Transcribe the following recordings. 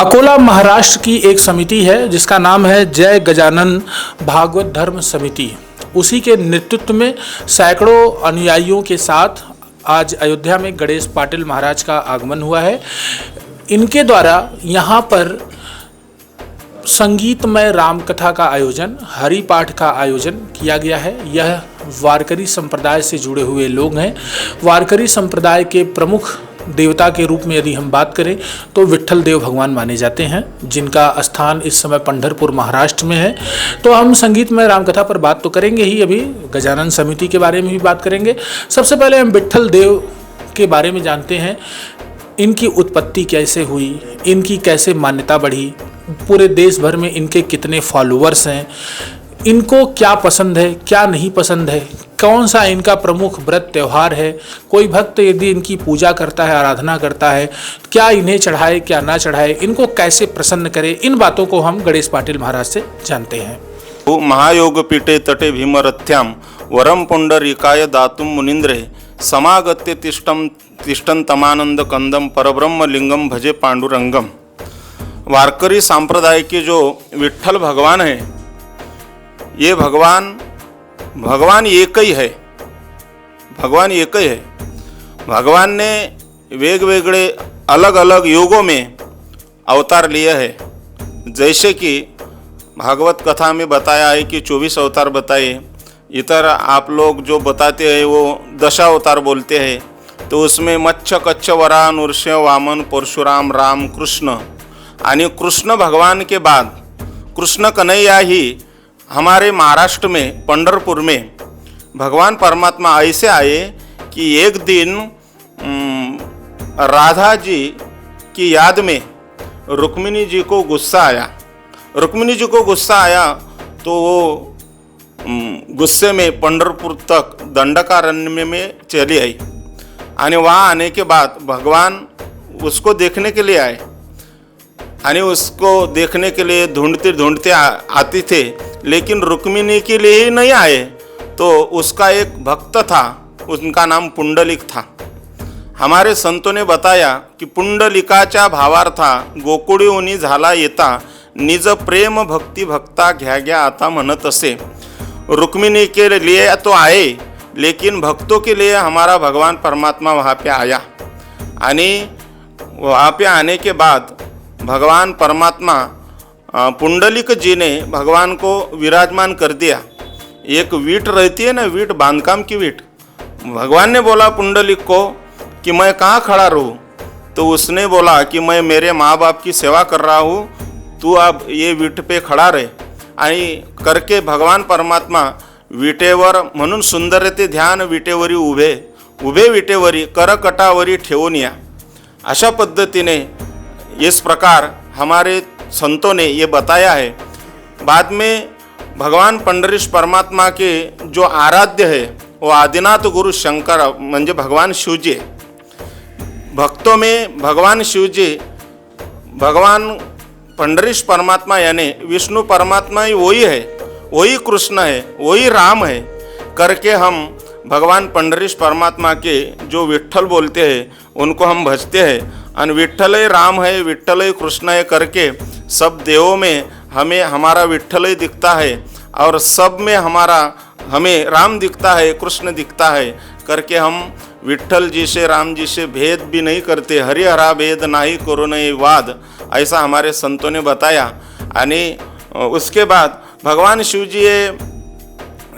अकोला महाराष्ट्र की एक समिति है जिसका नाम है जय गजानन भागवत धर्म समिति। उसी के नेतृत्व में सैकड़ों अनुयायियों के साथ आज अयोध्या में गणेश पाटिल महाराज का आगमन हुआ है। इनके द्वारा यहाँ पर संगीतमय राम कथा का आयोजन, हरि पाठ का आयोजन किया गया है। यह वारकरी संप्रदाय से जुड़े हुए लोग हैं। वारकरी संप्रदाय के प्रमुख देवता के रूप में यदि हम बात करें तो विट्ठल देव भगवान माने जाते हैं, जिनका स्थान इस समय पंढरपुर महाराष्ट्र में है। तो हम संगीतमय रामकथा पर बात तो करेंगे ही, अभी गजानन समिति के बारे में भी बात करेंगे। सबसे पहले हम विट्ठल देव के बारे में जानते हैं। इनकी उत्पत्ति कैसे हुई, इनकी कैसे मान्यता बढ़ी, पूरे देश भर में इनके कितने फॉलोअर्स हैं, इनको क्या पसंद है क्या नहीं पसंद है, कौन सा इनका प्रमुख व्रत त्यौहार है, कोई भक्त यदि इनकी पूजा करता है, आराधना करता है, क्या इन्हें चढ़ाए क्या ना चढ़ाए, इनको कैसे प्रसन्न करे, इन बातों को हम गणेश पाटिल महाराज से जानते हैं। महायोग पीठे तटे भीमरथ्याम वरम पुंडरीकाय दातुम मुनीन्द्रे समागत्य तिष्ठन तमानंद कंदम परब्रह्म लिंगम भजे पांडुरंगम। वारकरी संप्रदाय के जो विट्ठल भगवान है, ये भगवान एक ही है। भगवान एक ही है। भगवान ने वेगवेगळे अलग अलग युगों में अवतार लिए हैं। जैसे कि भागवत कथा में बताया है कि 24 अवतार बताए, इतर आप लोग जो बताते हैं वो दशावतार बोलते हैं। तो उसमें मत्स्य कच्छ वरा नृसिंह वामन परशुराम राम कृष्ण, आणि कृष्ण भगवान के बाद कृष्ण कन्हैया ही हमारे महाराष्ट्र में पंढरपुर में भगवान परमात्मा ऐसे आए कि एक दिन राधा जी की याद में रुक्मिणी जी को गुस्सा आया। रुक्मिणी जी को गुस्सा आया तो वो गुस्से में पंढरपुर तक दंडकारण्य में चली आई, और वहाँ आने के बाद भगवान उसको देखने के लिए आए, और उसको देखने के लिए ढूंढते ढूंढते आते थे, लेकिन रुक्मिणी के लिए ही नहीं आए। तो उसका एक भक्त था, उनका नाम पुंडलिक था। हमारे संतों ने बताया कि पुंडलिकाच्या भावार्था गोकुळीहून झाला येता निज प्रेम भक्ति भक्ता घ्या घ्या आता म्हणत असे। रुक्मिणी के लिए तो आए, लेकिन भक्तों के लिए हमारा भगवान परमात्मा वहाँ पे आया, और वहाँ पे आने के बाद भगवान परमात्मा पुंडलिक जी ने भगवान को विराजमान कर दिया। एक वीट रहती है ना, वीट बांधकाम की वीट। भगवान ने बोला पुंडलिक को कि मैं कहाँ खड़ा रहूँ, तो उसने बोला कि मैं मेरे माँ बाप की सेवा कर रहा हूँ, तू अब ये वीट पे खड़ा रहे। आणि करके भगवान परमात्मा विटेवर, म्हणून सुंदर ते ध्यान विटेवरी उभे उभे विटेवरी करकटावरी ठेवून या, अशा पद्धतीने इस प्रकार हमारे संतों ने ये बताया है। बाद में भगवान पंडरीश परमात्मा के जो आराध्य है वो आदिनाथ गुरु शंकर म्हणजे भगवान शिवजी। भक्तों में भगवान शिवजी, भगवान पंडरीश परमात्मा यानी विष्णु परमात्मा ही वही है, वही कृष्ण है, वही राम है करके हम भगवान पंडरीश परमात्मा के जो विट्ठल बोलते हैं उनको हम भजते हैं। और विट्ठल ही राम है, विट्ठल ही कृष्ण है करके सब देवों में हमें हमारा विट्ठल ही दिखता है, और सब में हमें राम दिखता है, कृष्ण दिखता है करके हम विट्ठल जी से राम जी से भेद भी नहीं करते। हरि हरा भेद नाही करो नहीं वाद, ऐसा हमारे संतों ने बताया। आणि उसके बाद भगवान शिव जी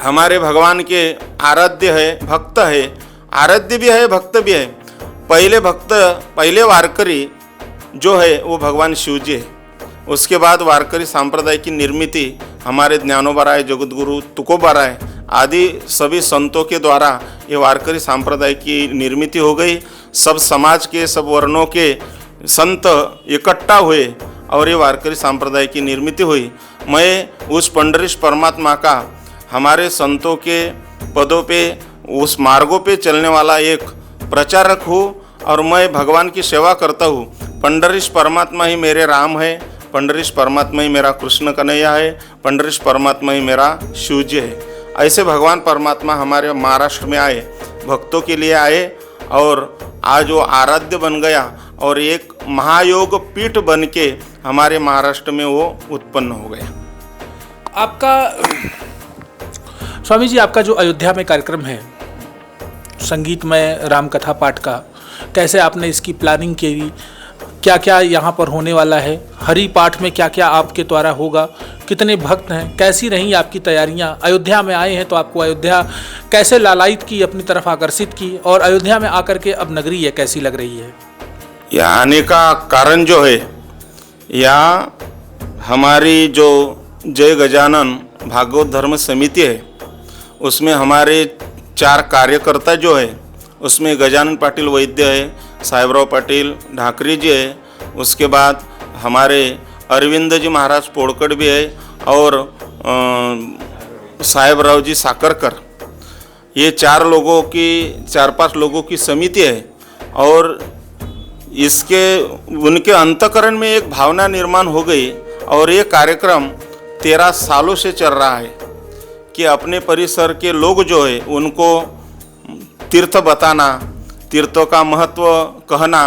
हमारे भगवान के आराध्य है, भक्त है, आराध्य भी है भक्त भी है। पहले वारकरी जो है वो भगवान शिव जी है। उसके बाद वारकरी संप्रदाय की निर्मिति हमारे ज्ञानोबा राय, जगतगुरु तुकोबा राय आदि सभी संतों के द्वारा ये वारकरी संप्रदाय की निर्मिति हो गई। सब समाज के, सब वर्णों के संत इकट्ठा हुए और ये वारकरी संप्रदाय की निर्मिति हुई। मैं उस पंडरीश परमात्मा का, हमारे संतों के पदों पे, उस मार्गों पे चलने वाला एक प्रचारक हूँ, और मैं भगवान की सेवा करता हूँ। पंडरीश परमात्मा ही मेरे राम है, पंडरीश परमात्मा ही मेरा कृष्ण कन्हैया है, पंडरीश परमात्मा ही मेरा शिवजी है। ऐसे भगवान परमात्मा हमारे महाराष्ट्र में आए, भक्तों के लिए आए, और आज वो आराध्य बन गया। और एक महायोग पीठ बन के हमारे महाराष्ट्र में वो उत्पन्न हो गया। आपका स्वामी जी, आपका जो अयोध्या में कार्यक्रम है संगीतमय राम कथा पाठ का, कैसे आपने इसकी प्लानिंग की, क्या क्या यहाँ पर होने वाला है, हरि पाठ में क्या क्या आपके द्वारा होगा, कितने भक्त हैं, कैसी रही आपकी तैयारियाँ? अयोध्या में आए हैं तो आपको अयोध्या कैसे लालायित की, अपनी तरफ आकर्षित की, और अयोध्या में आकर के अब नगरी है कैसी लग रही है? यहाँ आने का कारण जो है, यहाँ हमारी जो जय गजानन भागवत धर्म समिति है, उसमें हमारे 4 कार्यकर्ता जो है, उसमें गजानन पाटिल वैद्य है, साहेबराव पाटिल ढाकरी जी है, उसके बाद हमारे अरविंद जी महाराज पोड़कड़ भी है, और साहेबराव जी साकरकर। ये 4-5 लोगों की समिति है। और उनके अंतःकरण में एक भावना निर्माण हो गई, और ये कार्यक्रम 13 सालों से चल रहा है कि अपने परिसर के लोग जो है उनको तीर्थ बताना, तीर्थों का महत्व कहना,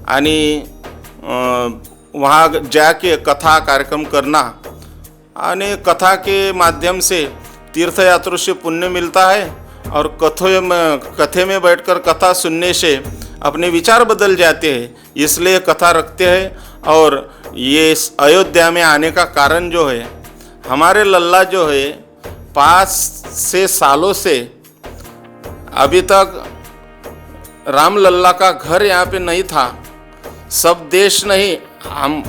आणि वहाँ जाके कथा कार्यक्रम करना, आणि कथा के माध्यम से तीर्थयात्रों से पुण्य मिलता है, और कथे में बैठकर कथा सुनने से अपने विचार बदल जाते हैं, इसलिए कथा रखते हैं। और ये अयोध्या में आने का कारण जो है, हमारे लल्ला जो है 5-6 सालों से अभी तक राम लल्ला का घर यहाँ पे नहीं था। सब देश नहीं,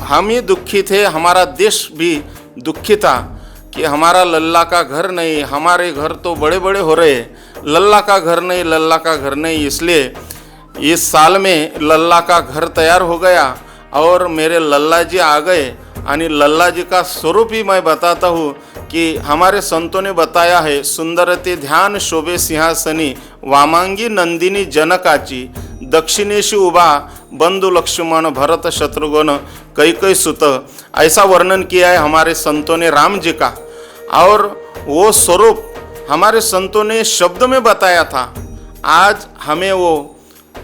हम ही दुखी थे, हमारा देश भी दुखी था कि हमारा लल्ला का घर नहीं, हमारे घर तो बड़े बड़े हो रहे, लल्ला का घर नहीं, लल्ला का घर नहीं। इसलिए इस साल में लल्ला का घर तैयार हो गया, और मेरे लल्ला जी आ गए। आणि लल्ला जी का स्वरूप ही मैं बताता हूँ कि हमारे संतों ने बताया है, सुंदरते ध्यान शोभे सिंहासनी, वामांगी नंदिनी जनकाची, दक्षिणेशी उभा बंधु लक्ष्मण भरत शत्रुघ्न कैकई सुत। ऐसा वर्णन किया है हमारे संतों ने राम जी का, और वो स्वरूप हमारे संतों ने शब्द में बताया था। आज हमें वो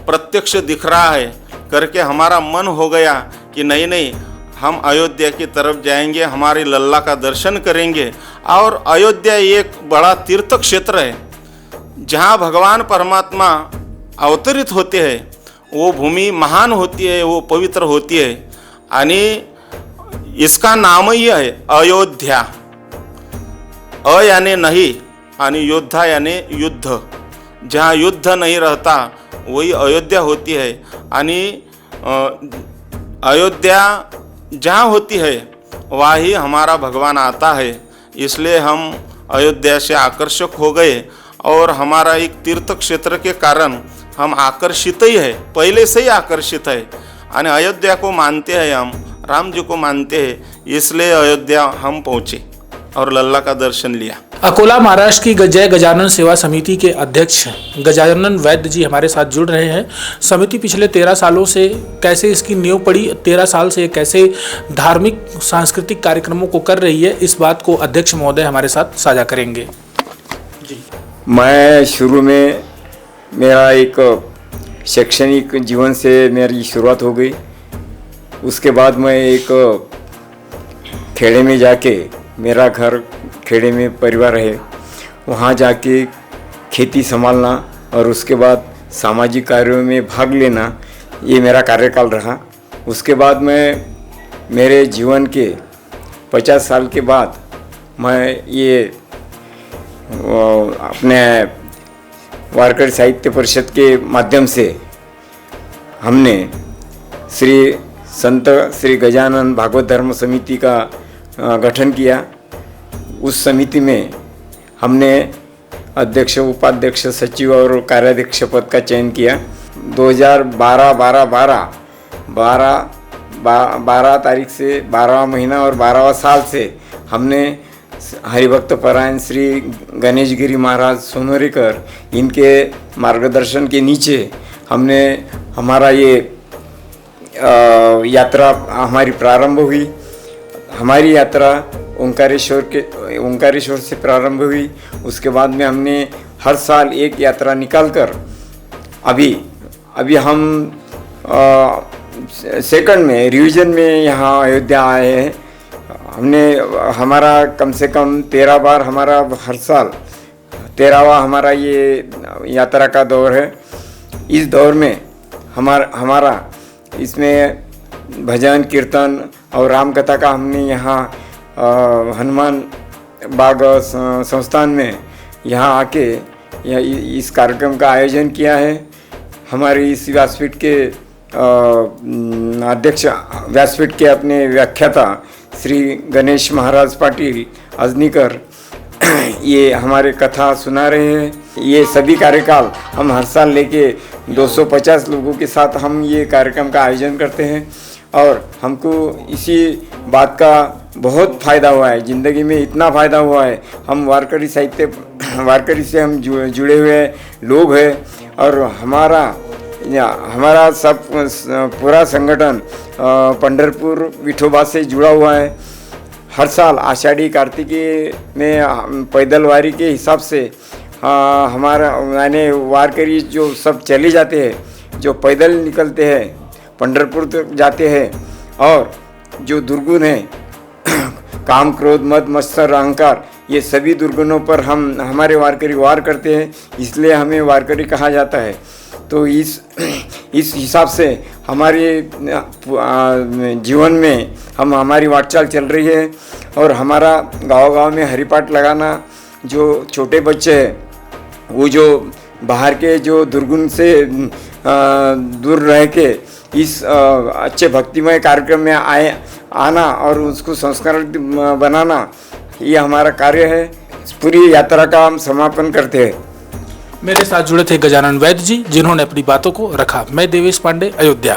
प्रत्यक्ष दिख रहा है करके हमारा मन हो गया कि नहीं, हम अयोध्या की तरफ जाएंगे, हमारे लल्ला का दर्शन करेंगे। और अयोध्या एक बड़ा तीर्थ क्षेत्र है जहाँ भगवान परमात्मा अवतरित होते हैं। वो भूमि महान होती है, वो पवित्र होती है, आणि इसका नाम ही है अयोध्या। अ यानी नहीं, आणि योद्धा यानी युद्ध। जहाँ युद्ध नहीं रहता वही अयोध्या होती है। आणि अयोध्या जहाँ होती है वही हमारा भगवान आता है। इसलिए हम अयोध्या से आकर्षक हो गए, और हमारा एक तीर्थ क्षेत्र के कारण हम आकर्षित ही है, पहले से ही आकर्षित है। आणि अयोध्या को मानते हैं, हम राम जी को मानते हैं, इसलिए अयोध्या हम पहुँचे और लल्ला का दर्शन लिया। अकोला महाराष्ट्र की जय गजानन सेवा समिति के अध्यक्ष गजानन वैद्य जी हमारे साथ जुड़ रहे हैं। समिति पिछले 13 सालों से कैसे इसकी नींव पड़ी, 13 साल से कैसे धार्मिक सांस्कृतिक कार्यक्रमों को कर रही है, इस बात को अध्यक्ष महोदय हमारे साथ साझा करेंगे। जी, मैं शुरू में मेरा एक शैक्षणिक जीवन से मेरी शुरुआत हो गई। उसके बाद मैं एक खेड़े में जाके, मेरा घर खेड़े में परिवार है, वहाँ जाके खेती संभालना और उसके बाद सामाजिक कार्यों में भाग लेना, ये मेरा कार्यकाल रहा। उसके बाद मैं मेरे जीवन के 50 साल के बाद मैं ये अपने वारकरी साहित्य परिषद के माध्यम से हमने श्री गजानन भागवत धर्म समिति का गठन किया। उस समिति में हमने अध्यक्ष, उपाध्यक्ष, सचिव और कार्याध्यक्ष पद का चयन किया। 12 तारीख से 12वां महीना और 12वां साल से हमने हरिभक्त परायण श्री गणेश गिरी महाराज सोनोरीकर, इनके मार्गदर्शन के नीचे हमने हमारा ये यात्रा हमारी प्रारंभ हुई। हमारी यात्रा ओंकारेश्वर से प्रारंभ हुई। उसके बाद में हमने हर साल एक यात्रा निकालकर अभी हम सेकंड में रिवीजन में यहाँ अयोध्या आए हैं। हमने हमारा कम से कम 13 बार हमारा हर साल 13वां हमारा ये यात्रा का दौर है। इस दौर में हमारा इसमें भजन कीर्तन और राम कथा का हमने यहाँ हनुमान बाग संस्थान में यहाँ आके इस कार्यक्रम का आयोजन किया है। हमारे इस व्यासपीठ के अध्यक्ष व्यासपीठ के अपने व्याख्याता श्री गणेश महाराज पाटिल अजनीकर ये हमारे कथा सुना रहे हैं। ये सभी कार्यकाल हम हर साल लेके 250 लोगों के साथ हम ये कार्यक्रम का आयोजन करते हैं और हमको इसी बात का बहुत फ़ायदा हुआ है। ज़िंदगी में इतना फ़ायदा हुआ है, हम वारकरी साहित्य वारकरी से हम जुड़े हुए लोग हैं और हमारा सब पूरा संगठन पंढरपुर विठोबा से जुड़ा हुआ है। हर साल आषाढ़ी कार्तिकी में पैदल वारी के हिसाब से हमारा यानी वारकरी जो सब चले जाते हैं, जो पैदल निकलते हैं पंढरपुर तक जाते हैं और जो दुर्गुण हैं काम क्रोध मद मत्सर अहंकार ये सभी दुर्गुणों पर हमारे वारकरी वार करते हैं, इसलिए हमें वारकरी कहा जाता है। तो इस हिसाब से हमारे जीवन में हमारी वाटचाल चल रही है और हमारा गांव-गांव में हरिपाठ लगाना, जो छोटे बच्चे हैं वो जो बाहर के जो दुर्गुण से दूर रह के इस अच्छे भक्तिमय कार्यक्रम में आना और उसको संस्कार बनाना ये हमारा कार्य है। पूरी यात्रा का हम समापन करते हैं। मेरे साथ जुड़े थे गजानन वैद्य जी, जिन्होंने अपनी बातों को रखा। मैं देवेश पांडे, अयोध्या।